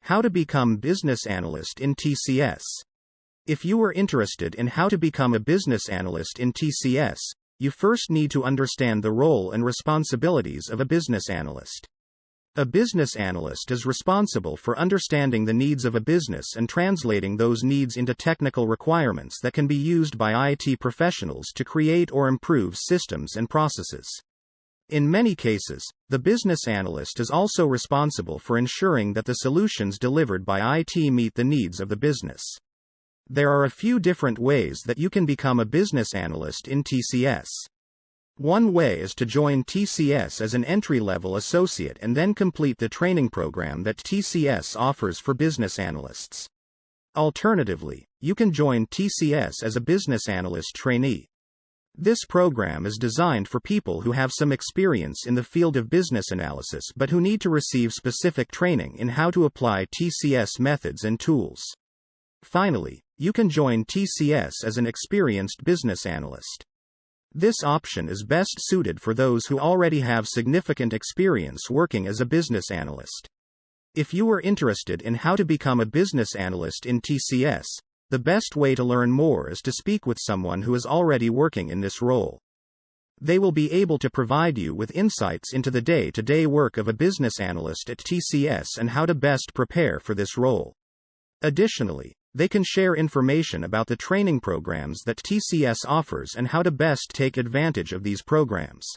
How to become business analyst in TCS. If you are interested in how to become a business analyst in TCS, you first need to understand the role and responsibilities of a business analyst. A business analyst is responsible for understanding the needs of a business and translating those needs into technical requirements that can be used by IT professionals to create or improve systems and processes. In many cases, the business analyst is also responsible for ensuring that the solutions delivered by IT meet the needs of the business. There are a few different ways that you can become a business analyst in TCS. One way is to join TCS as an entry-level associate and then complete the training program that TCS offers for business analysts. Alternatively, you can join TCS as a business analyst trainee. This program is designed for people who have some experience in the field of business analysis but who need to receive specific training in how to apply TCS methods and tools. Finally, you can join TCS as an experienced business analyst. This option is best suited for those who already have significant experience working as a business analyst. If you are interested in how to become a business analyst in TCS, the best way to learn more is to speak with someone who is already working in this role. They will be able to provide you with insights into the day-to-day work of a business analyst at TCS and how to best prepare for this role. Additionally, they can share information about the training programs that TCS offers and how to best take advantage of these programs.